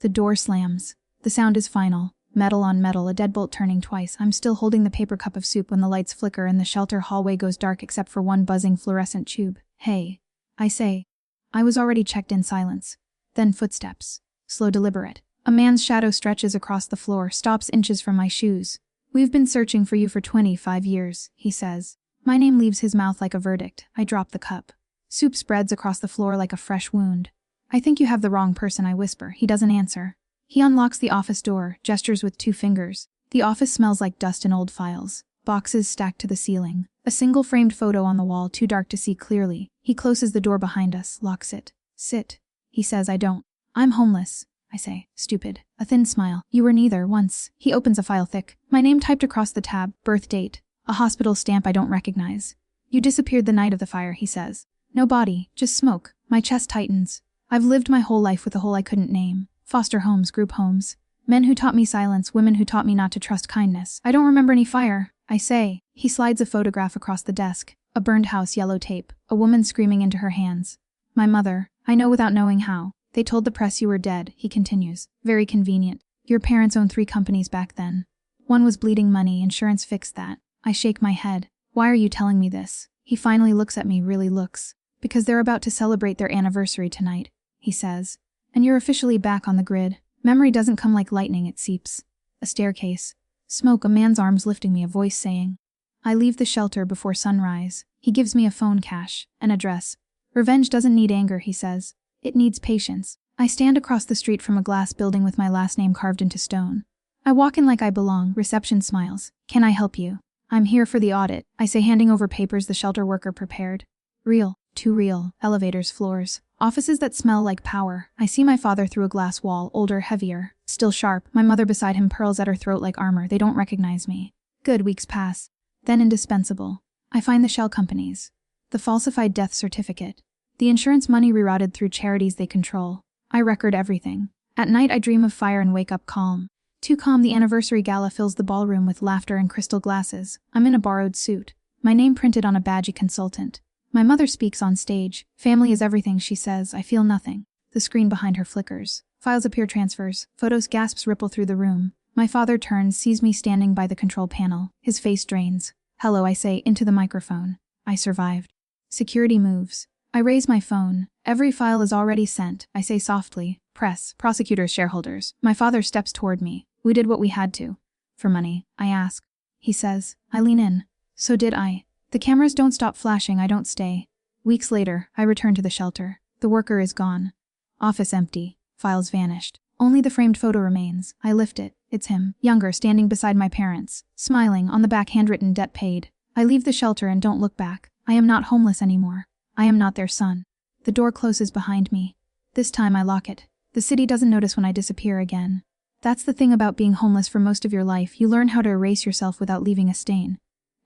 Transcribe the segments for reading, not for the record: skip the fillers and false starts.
The door slams. The sound is final. Metal on metal, a deadbolt turning twice. I'm still holding the paper cup of soup when the lights flicker and the shelter hallway goes dark except for one buzzing fluorescent tube. Hey. I say. I was already checked in silence. Then footsteps. Slow, deliberate. A man's shadow stretches across the floor, stops inches from my shoes. We've been searching for you for 25 years, he says. My name leaves his mouth like a verdict. I drop the cup. Soup spreads across the floor like a fresh wound. I think you have the wrong person, I whisper. He doesn't answer. He unlocks the office door, gestures with 2 fingers. The office smells like dust and old files. Boxes stacked to the ceiling. A single framed photo on the wall, too dark to see clearly. He closes the door behind us, locks it. Sit. He says. I don't. I'm homeless, I say. Stupid. A thin smile. You were neither, once. He opens a file thick. My name typed across the tab, birth date. A hospital stamp I don't recognize. You disappeared the night of the fire, he says. No body, just smoke. My chest tightens. I've lived my whole life with a hole I couldn't name. Foster homes, group homes. Men who taught me silence, women who taught me not to trust kindness. I don't remember any fire, I say. He slides a photograph across the desk. A burned house, yellow tape. A woman screaming into her hands. My mother. I know without knowing how. They told the press you were dead, he continues. Very convenient. Your parents owned 3 companies back then. One was bleeding money, insurance fixed that. I shake my head. Why are you telling me this? He finally looks at me, really looks. Because they're about to celebrate their anniversary tonight, he says. And you're officially back on the grid. Memory doesn't come like lightning, it seeps. A staircase. Smoke, a man's arms lifting me, a voice saying. I leave the shelter before sunrise. He gives me a phone cache, an address. Revenge doesn't need anger, he says. It needs patience. I stand across the street from a glass building with my last name carved into stone. I walk in like I belong. Reception smiles. Can I help you? I'm here for the audit, I say, handing over papers the shelter worker prepared. Real. Too real. Elevators, floors. Offices that smell like power. I see my father through a glass wall, older, heavier. Still sharp. My mother beside him, pearls at her throat like armor. They don't recognize me. Good. Weeks pass. Then indispensable. I find the shell companies. The falsified death certificate. The insurance money rerouted through charities they control. I record everything. At night I dream of fire and wake up calm. Too calm, the anniversary gala fills the ballroom with laughter and crystal glasses. I'm in a borrowed suit. My name printed on a badgy consultant. My mother speaks on stage. Family is everything, she says. I feel nothing. The screen behind her flickers. Files appear, transfers. Photos, gasps ripple through the room. My father turns, sees me standing by the control panel. His face drains. Hello, I say, into the microphone. I survived. Security moves. I raise my phone. Every file is already sent, I say softly. Press, prosecutors, shareholders. My father steps toward me. We did what we had to. For money, I ask. He says. I lean in. So did I. The cameras don't stop flashing, I don't stay. Weeks later, I return to the shelter. The worker is gone. Office empty. Files vanished. Only the framed photo remains. I lift it. It's him, younger, standing beside my parents. Smiling, on the back handwritten, debt paid. I leave the shelter and don't look back. I am not homeless anymore. I am not their son. The door closes behind me. This time I lock it. The city doesn't notice when I disappear again. That's the thing about being homeless for most of your life. You learn how to erase yourself without leaving a stain.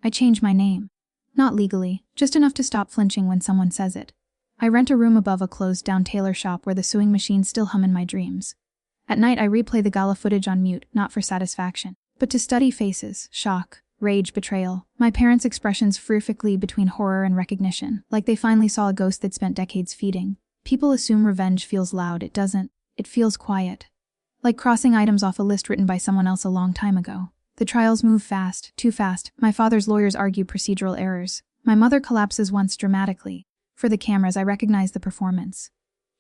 I change my name. Not legally, just enough to stop flinching when someone says it. I rent a room above a closed-down tailor shop where the sewing machines still hum in my dreams. At night I replay the gala footage on mute, not for satisfaction, but to study faces, shock, rage, betrayal. My parents' expressions perfectly between horror and recognition, like they finally saw a ghost they'd spent decades feeding. People assume revenge feels loud. It doesn't. It feels quiet. Like crossing items off a list written by someone else a long time ago. The trials move fast, too fast. My father's lawyers argue procedural errors. My mother collapses once dramatically. For the cameras, I recognize the performance.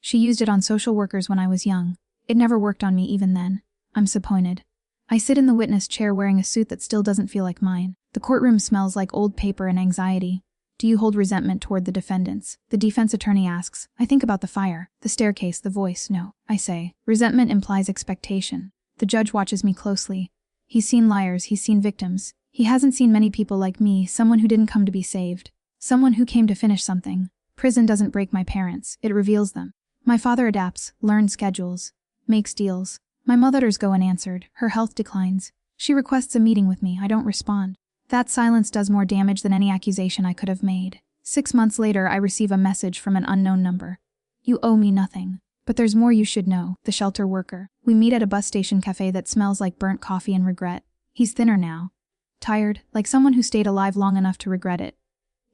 She used it on social workers when I was young. It never worked on me even then. I'm disappointed. I sit in the witness chair wearing a suit that still doesn't feel like mine. The courtroom smells like old paper and anxiety. Do you hold resentment toward the defendants? The defense attorney asks. I think about the fire, the staircase, the voice. No, I say. Resentment implies expectation. The judge watches me closely. He's seen liars, he's seen victims. He hasn't seen many people like me, someone who didn't come to be saved. Someone who came to finish something. Prison doesn't break my parents, it reveals them. My father adapts, learns schedules, makes deals. My mother's go unanswered, her health declines. She requests a meeting with me, I don't respond. That silence does more damage than any accusation I could have made. 6 months later, I receive a message from an unknown number. You owe me nothing. But there's more you should know, the shelter worker. We meet at a bus station cafe that smells like burnt coffee and regret. He's thinner now. Tired, like someone who stayed alive long enough to regret it.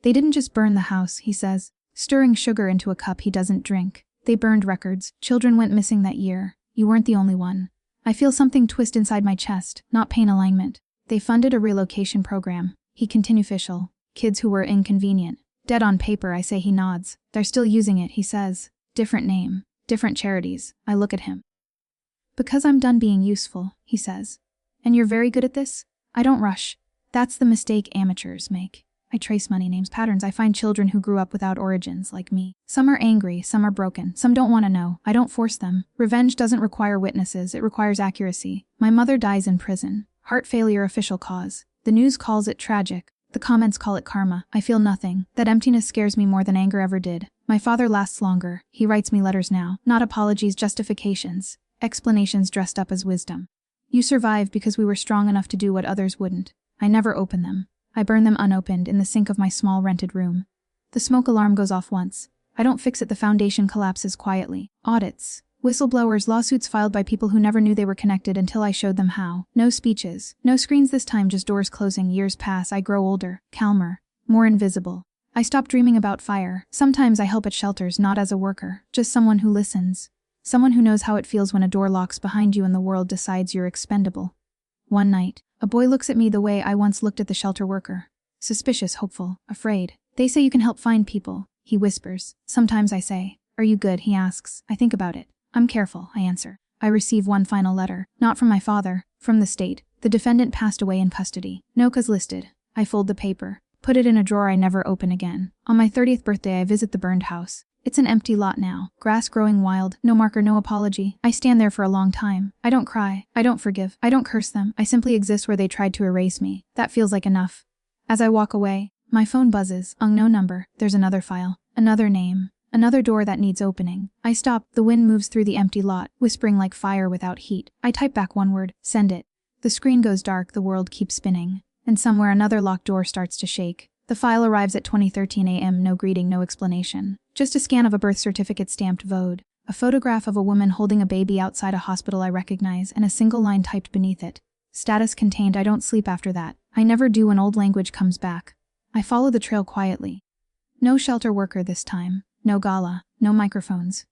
They didn't just burn the house, he says, stirring sugar into a cup he doesn't drink. They burned records. Children went missing that year. You weren't the only one. I feel something twist inside my chest, not pain alignment. They funded a relocation program. He continued official. Kids who were inconvenient. Dead on paper, I say. He nods. They're still using it, he says. Different name. Different charities. I look at him. Because I'm done being useful, he says. And you're very good at this? I don't rush. That's the mistake amateurs make. I trace money, names, patterns. I find children who grew up without origins, like me. Some are angry, some are broken, some don't want to know. I don't force them. Revenge doesn't require witnesses, it requires accuracy. My mother dies in prison. Heart failure, official cause. The news calls it tragic. The comments call it karma. I feel nothing. That emptiness scares me more than anger ever did. My father lasts longer. He writes me letters now. Not apologies, justifications. Explanations dressed up as wisdom. You survived because we were strong enough to do what others wouldn't. I never open them. I burn them unopened in the sink of my small rented room. The smoke alarm goes off once. I don't fix it, the foundation collapses quietly. Audits. Whistleblowers, lawsuits filed by people who never knew they were connected until I showed them how. No speeches. No screens this time, just doors closing. Years pass, I grow older, calmer, more invisible. I stop dreaming about fire. Sometimes I help at shelters, not as a worker, just someone who listens. Someone who knows how it feels when a door locks behind you and the world decides you're expendable. One night, a boy looks at me the way I once looked at the shelter worker. Suspicious, hopeful, afraid. They say you can help find people, he whispers. Sometimes I say, are you good, he asks. I think about it. I'm careful, I answer. I receive one final letter. Not from my father, from the state. The defendant passed away in custody. No cause listed. I fold the paper. Put it in a drawer I never open again. On my 30th birthday I visit the burned house. It's an empty lot now. Grass growing wild. No marker, no apology. I stand there for a long time. I don't cry. I don't forgive. I don't curse them. I simply exist where they tried to erase me. That feels like enough. As I walk away, my phone buzzes. Unknown number. There's another file. Another name. Another door that needs opening. I stop. The wind moves through the empty lot, whispering like fire without heat. I type back one word. Send it. The screen goes dark. The world keeps spinning. And somewhere another locked door starts to shake. The file arrives at 20:13 a.m. No greeting, no explanation. Just a scan of a birth certificate stamped Vode. A photograph of a woman holding a baby outside a hospital I recognize, and a single line typed beneath it. Status contained. I don't sleep after that. I never do when old language comes back. I follow the trail quietly. No shelter worker this time. No gala. No microphones.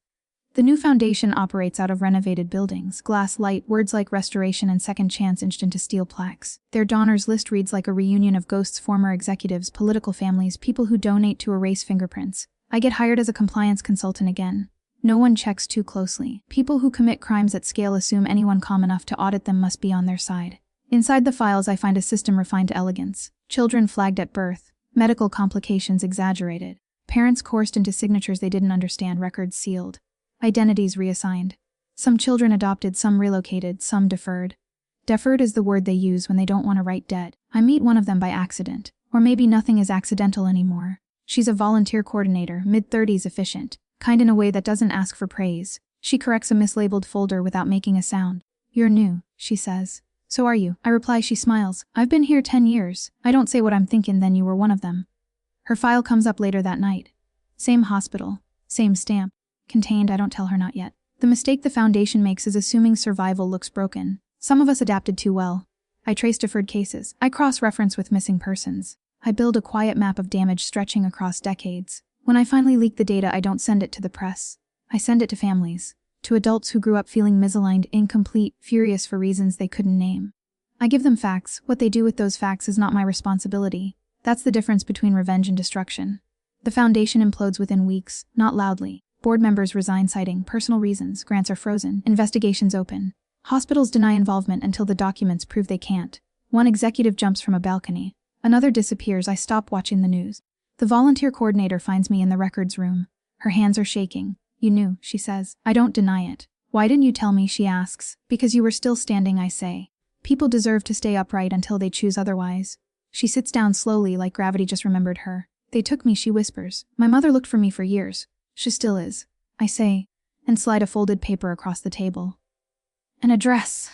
The new foundation operates out of renovated buildings. Glass light, words like restoration and second chance etched into steel plaques. Their donors list reads like a reunion of ghosts, former executives, political families, people who donate to erase fingerprints. I get hired as a compliance consultant again. No one checks too closely. People who commit crimes at scale assume anyone calm enough to audit them must be on their side. Inside the files I find a system refined to elegance. Children flagged at birth. Medical complications exaggerated. Parents coerced into signatures they didn't understand, records sealed. Identities reassigned. Some children adopted, some relocated, some deferred. Deferred is the word they use when they don't want to write dead. I meet one of them by accident. Or maybe nothing is accidental anymore. She's a volunteer coordinator, mid-30s, efficient. Kind in a way that doesn't ask for praise. She corrects a mislabeled folder without making a sound. You're new, she says. So are you. I reply. She smiles. I've been here 10 years. I don't say what I'm thinking, then you were one of them. Her file comes up later that night. Same hospital. Same stamp. Contained. I don't tell her, not yet. The mistake the foundation makes is assuming survival looks broken. Some of us adapted too well. I trace deferred cases. I cross-reference with missing persons. I build a quiet map of damage stretching across decades. When I finally leak the data, I don't send it to the press. I send it to families. To adults who grew up feeling misaligned, incomplete, furious for reasons they couldn't name. I give them facts. What they do with those facts is not my responsibility. That's the difference between revenge and destruction. The foundation implodes within weeks, not loudly. Board members resign citing personal reasons, grants are frozen, investigations open. Hospitals deny involvement until the documents prove they can't. One executive jumps from a balcony. Another disappears. I stop watching the news. The volunteer coordinator finds me in the records room. Her hands are shaking. You knew, she says. I don't deny it. Why didn't you tell me, she asks. Because you were still standing, I say. People deserve to stay upright until they choose otherwise. She sits down slowly like gravity just remembered her. They took me, she whispers. My mother looked for me for years. She still is, I say, and slide a folded paper across the table. An address.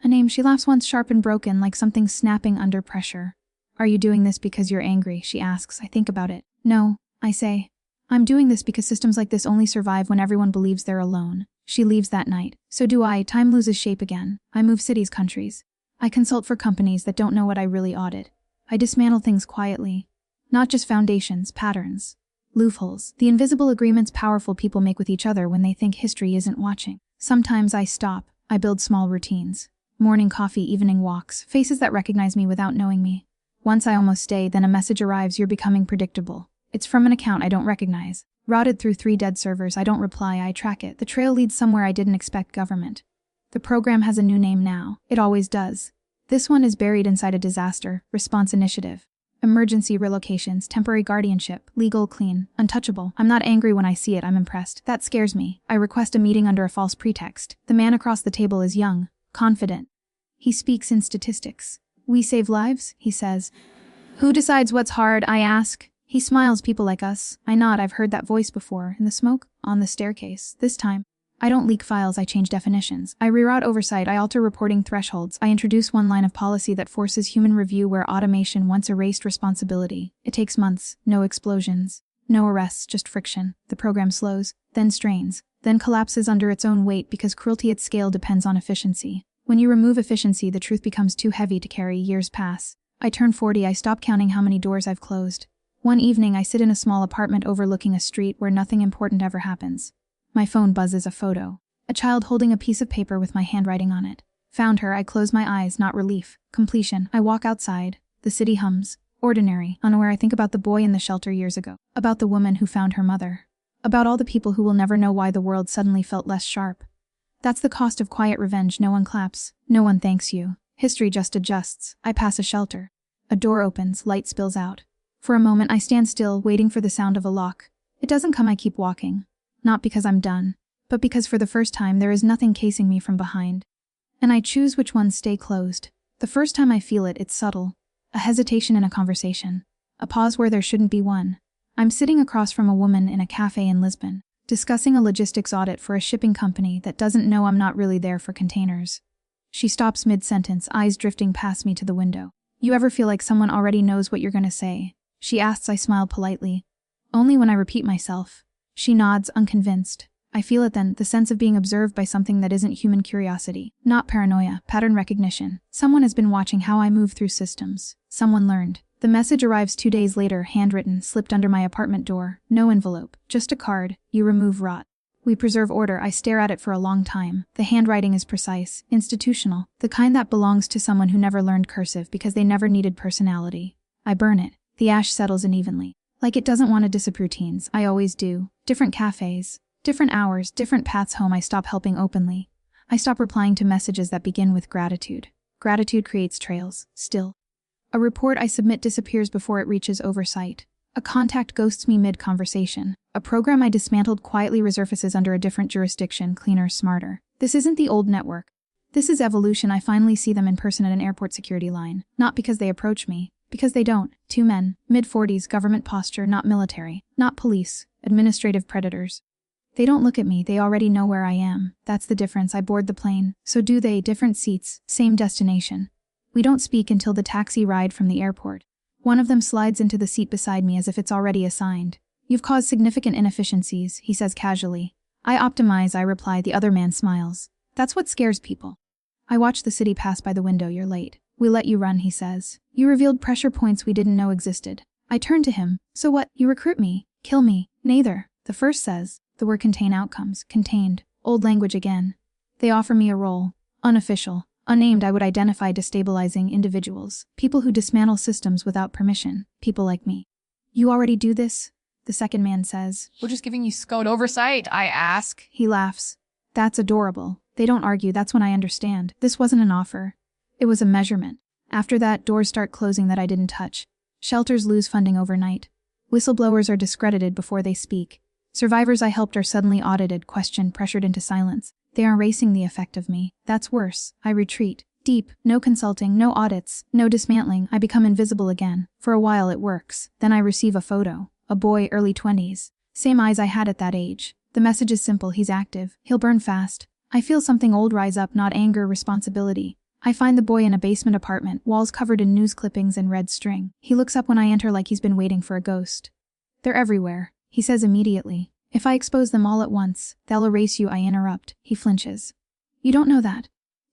A name. She laughs once, sharp and broken, like something snapping under pressure. Are you doing this because you're angry, she asks. I think about it. No, I say. I'm doing this because systems like this only survive when everyone believes they're alone. She leaves that night. So do I. Time loses shape again. I move cities, countries. I consult for companies that don't know what I really audit. I dismantle things quietly. Not just foundations, patterns. Loopholes. The invisible agreements powerful people make with each other when they think history isn't watching. Sometimes I stop. I build small routines. Morning coffee, evening walks, faces that recognize me without knowing me. Once I almost stay, then a message arrives, you're becoming predictable. It's from an account I don't recognize. Routed through 3 dead servers, I don't reply, I track it. The trail leads somewhere I didn't expect. Government. The program has a new name now. It always does. This one is buried inside a disaster response initiative. Emergency relocations, temporary guardianship, legal, clean, untouchable. I'm not angry when I see it, I'm impressed. That scares me. I request a meeting under a false pretext. The man across the table is young, confident. He speaks in statistics. We save lives, he says. Who decides what's hard, I ask. He smiles, people like us. I nod, I've heard that voice before. In the smoke? On the staircase. This time. I don't leak files, I change definitions. I reroute oversight, I alter reporting thresholds. I introduce one line of policy that forces human review where automation once erased responsibility. It takes months, no explosions, no arrests, just friction. The program slows, then strains, then collapses under its own weight because cruelty at scale depends on efficiency. When you remove efficiency, the truth becomes too heavy to carry. Years pass. I turn 40, I stop counting how many doors I've closed. One evening, I sit in a small apartment overlooking a street where nothing important ever happens. My phone buzzes, a photo. A child holding a piece of paper with my handwriting on it. Found her, I close my eyes, not relief. Completion. I walk outside. The city hums. Ordinary. Unaware, I think about the boy in the shelter years ago. About the woman who found her mother. About all the people who will never know why the world suddenly felt less sharp. That's the cost of quiet revenge. No one claps. No one thanks you. History just adjusts. I pass a shelter. A door opens, light spills out. For a moment I stand still, waiting for the sound of a lock. It doesn't come, I keep walking. Not because I'm done, but because for the first time there is nothing casing me from behind. And I choose which ones stay closed. The first time I feel it, it's subtle. A hesitation in a conversation. A pause where there shouldn't be one. I'm sitting across from a woman in a cafe in Lisbon, discussing a logistics audit for a shipping company that doesn't know I'm not really there for containers. She stops mid-sentence, eyes drifting past me to the window. You ever feel like someone already knows what you're gonna say? She asks. I smile politely. Only when I repeat myself. She nods, unconvinced. I feel it then, the sense of being observed by something that isn't human curiosity. Not paranoia, pattern recognition. Someone has been watching how I move through systems. Someone learned. The message arrives 2 days later, handwritten, slipped under my apartment door. No envelope. Just a card. You remove rot. We preserve order. I stare at it for a long time. The handwriting is precise, institutional, the kind that belongs to someone who never learned cursive because they never needed personality. I burn it. The ash settles unevenly. Like it doesn't want to disappear. Routines. I always do. Different cafes. Different hours. Different paths home. I stop helping openly. I stop replying to messages that begin with gratitude. Gratitude creates trails. Still. A report I submit disappears before it reaches oversight. A contact ghosts me mid-conversation. A program I dismantled quietly resurfaces under a different jurisdiction, cleaner, smarter. This isn't the old network. This is evolution. I finally see them in person at an airport security line. Not because they approach me. Because they don't. 2 men, mid-40s, government posture, not military, not police, administrative predators. They don't look at me, they already know where I am. That's the difference. I board the plane. So do they. Different seats, same destination. We don't speak until the taxi ride from the airport. One of them slides into the seat beside me as if it's already assigned. You've caused significant inefficiencies, he says casually. I optimize, I reply. The other man smiles. That's what scares people. I watch the city pass by the window. You're late. We let you run, he says. You revealed pressure points we didn't know existed. I turn to him. So what? You recruit me? Kill me? Neither. The first says. The word contain outcomes. Contained. Old language again. They offer me a role. Unofficial. Unnamed. I would identify destabilizing individuals. People who dismantle systems without permission. People like me. You already do this? The second man says. We're just giving you scoped oversight, I ask. He laughs. That's adorable. They don't argue. That's when I understand. This wasn't an offer. It was a measurement. After that, doors start closing that I didn't touch. Shelters lose funding overnight. Whistleblowers are discredited before they speak. Survivors I helped are suddenly audited, questioned, pressured into silence. They are erasing the effect of me. That's worse. I retreat. Deep. No consulting, no audits, no dismantling. I become invisible again. For a while it works. Then I receive a photo. A boy, early 20s. Same eyes I had at that age. The message is simple. He's active. He'll burn fast. I feel something old rise up, not anger, responsibility. I find the boy in a basement apartment, walls covered in news clippings and red string. He looks up when I enter like he's been waiting for a ghost. They're everywhere, he says immediately. If I expose them all at once, they'll erase you. I interrupt. He flinches. You don't know that.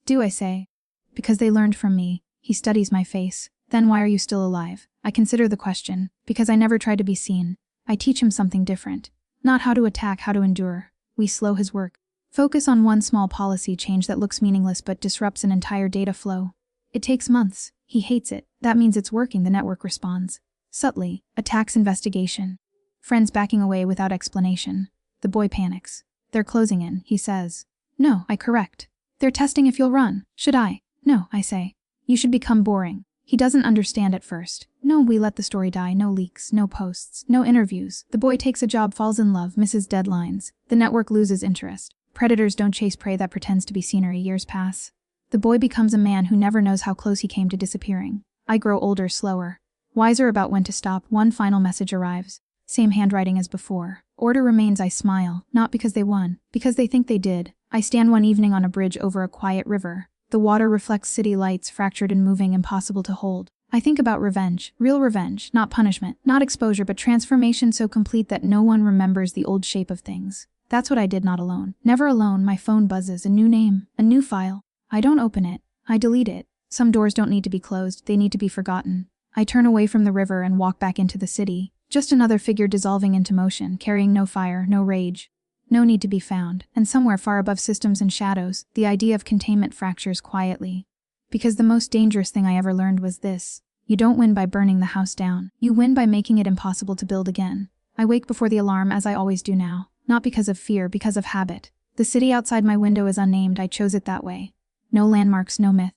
Do, I say. Because they learned from me. He studies my face. Then why are you still alive? I consider the question. Because I never tried to be seen. I teach him something different. Not how to attack, how to endure. We slow his work. Focus on one small policy change that looks meaningless but disrupts an entire data flow. It takes months. He hates it. That means it's working, the network responds. Subtly, a tax investigation. Friends backing away without explanation. The boy panics. They're closing in, he says. No, I correct. They're testing if you'll run. Should I? No, I say. You should become boring. He doesn't understand at first. No, we let the story die. No leaks, no posts, no interviews. The boy takes a job, falls in love, misses deadlines. The network loses interest. Predators don't chase prey that pretends to be scenery. Years pass. The boy becomes a man who never knows how close he came to disappearing. I grow older, slower. Wiser about when to stop. One final message arrives. Same handwriting as before. Order remains. I smile. Not because they won. Because they think they did. I stand one evening on a bridge over a quiet river. The water reflects city lights, fractured and moving, impossible to hold. I think about revenge. Real revenge. Not punishment. Not exposure, but transformation so complete that no one remembers the old shape of things. That's what I did, not alone. Never alone. My phone buzzes. A new name. A new file. I don't open it. I delete it. Some doors don't need to be closed. They need to be forgotten. I turn away from the river and walk back into the city. Just another figure dissolving into motion, carrying no fire, no rage. No need to be found. And somewhere far above systems and shadows, the idea of containment fractures quietly. Because the most dangerous thing I ever learned was this. You don't win by burning the house down. You win by making it impossible to build again. I wake before the alarm, as I always do now. Not because of fear, because of habit. The city outside my window is unnamed. I chose it that way. No landmarks, no myth.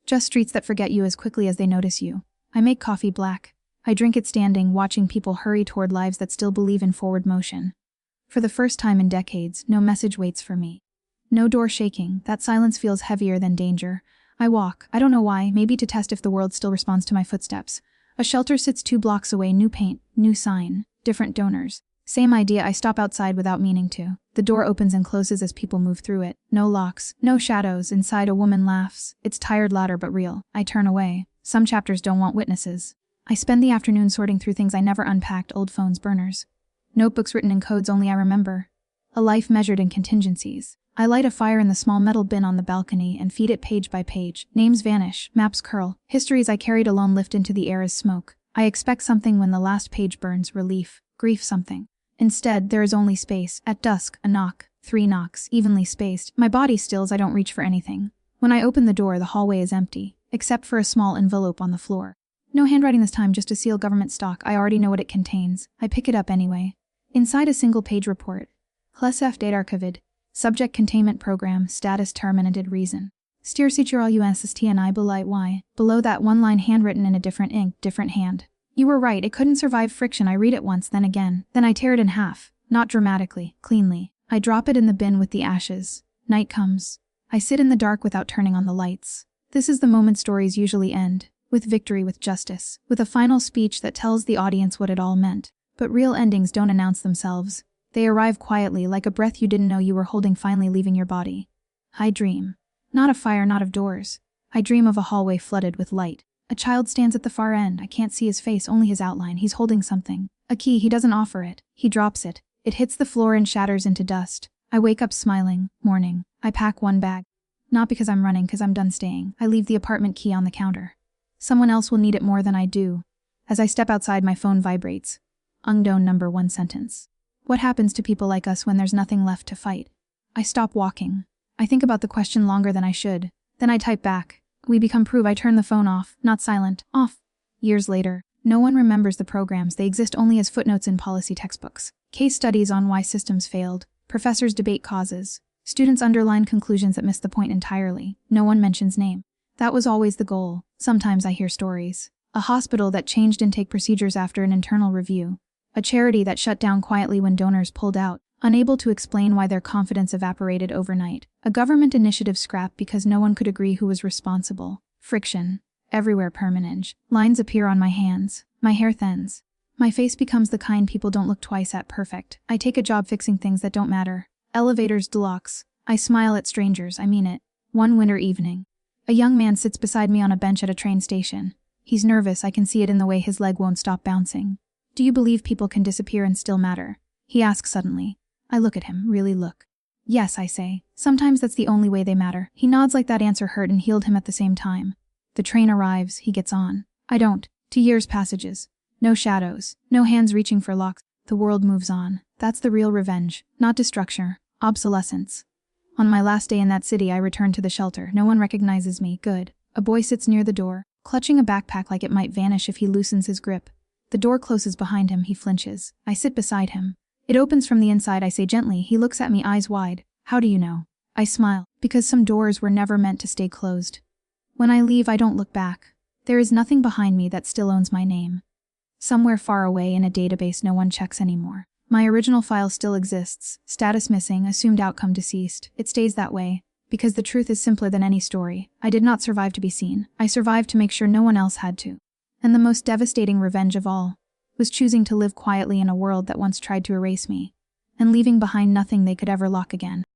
Just streets that forget you as quickly as they notice you. I make coffee black. I drink it standing, watching people hurry toward lives that still believe in forward motion. For the first time in decades, no message waits for me. No door shaking. That silence feels heavier than danger. I walk. I don't know why, maybe to test if the world still responds to my footsteps. A shelter sits 2 blocks away. New paint, new sign, different donors. Same idea. I stop outside without meaning to. The door opens and closes as people move through it. No locks, no shadows. Inside, a woman laughs. It's tired laughter, but real. I turn away. Some chapters don't want witnesses. I spend the afternoon sorting through things I never unpacked. Old phones, burners. Notebooks written in codes only I remember. A life measured in contingencies. I light a fire in the small metal bin on the balcony and feed it page by page. Names vanish, maps curl. Histories I carried alone lift into the air as smoke. I expect something when the last page burns. Relief, grief, something. Instead, there is only space. At dusk, a knock. 3 knocks, evenly spaced. My body stills. I don't reach for anything. When I open the door, the hallway is empty, except for a small envelope on the floor. No handwriting this time, just a sealed government stock. I already know what it contains. I pick it up anyway. Inside, a single-page report. Klesef date archivid. Subject containment program. Status terminated. Reason. Steer Sichural UNSSTNI Belite Y. Below that, one line handwritten in a different ink, different hand. You were right, it couldn't survive friction. I read it once, then again. Then I tear it in half. Not dramatically, cleanly. I drop it in the bin with the ashes. Night comes. I sit in the dark without turning on the lights. This is the moment stories usually end. With victory, with justice. With a final speech that tells the audience what it all meant. But real endings don't announce themselves. They arrive quietly, like a breath you didn't know you were holding finally leaving your body. I dream. Not of fire, not of doors. I dream of a hallway flooded with light. A child stands at the far end. I can't see his face, only his outline. He's holding something. A key. He doesn't offer it. He drops it. It hits the floor and shatters into dust. I wake up smiling. Morning. I pack one bag. Not because I'm running, because I'm done staying. I leave the apartment key on the counter. Someone else will need it more than I do. As I step outside, my phone vibrates. Unknown number. 1 sentence. What happens to people like us when there's nothing left to fight? I stop walking. I think about the question longer than I should. Then I type back. We become proof. I turn the phone off. Not silent. Off. Years later. No one remembers the programs. They exist only as footnotes in policy textbooks. Case studies on why systems failed. Professors debate causes. Students underline conclusions that miss the point entirely. No one mentions name. That was always the goal. Sometimes I hear stories. A hospital that changed intake procedures after an internal review. A charity that shut down quietly when donors pulled out, unable to explain why their confidence evaporated overnight. A government initiative scrapped because no one could agree who was responsible. Friction. Everywhere. Permanent. Lines appear on my hands. My hair thins. My face becomes the kind people don't look twice at. Perfect. I take a job fixing things that don't matter. Elevators, deluxe. I smile at strangers. I mean it. One winter evening. A young man sits beside me on a bench at a train station. He's nervous. I can see it in the way his leg won't stop bouncing. Do you believe people can disappear and still matter? He asks suddenly. I look at him. Really look. Yes, I say. Sometimes that's the only way they matter. He nods like that answer hurt and healed him at the same time. The train arrives. He gets on. I don't. 2 years passages. No shadows. No hands reaching for locks. The world moves on. That's the real revenge. Not destruction. Obsolescence. On my last day in that city, I return to the shelter. No one recognizes me. Good. A boy sits near the door, clutching a backpack like it might vanish if he loosens his grip. The door closes behind him. He flinches. I sit beside him. It opens from the inside. I say gently. He looks at me, eyes wide. How do you know? I smile. Because some doors were never meant to stay closed. When I leave, I don't look back. There is nothing behind me that still owns my name. Somewhere far away in a database no one checks anymore. My original file still exists. Status missing, assumed outcome deceased. It stays that way. Because the truth is simpler than any story. I did not survive to be seen. I survived to make sure no one else had to. And the most devastating revenge of all was choosing to live quietly in a world that once tried to erase me, and leaving behind nothing they could ever lock again.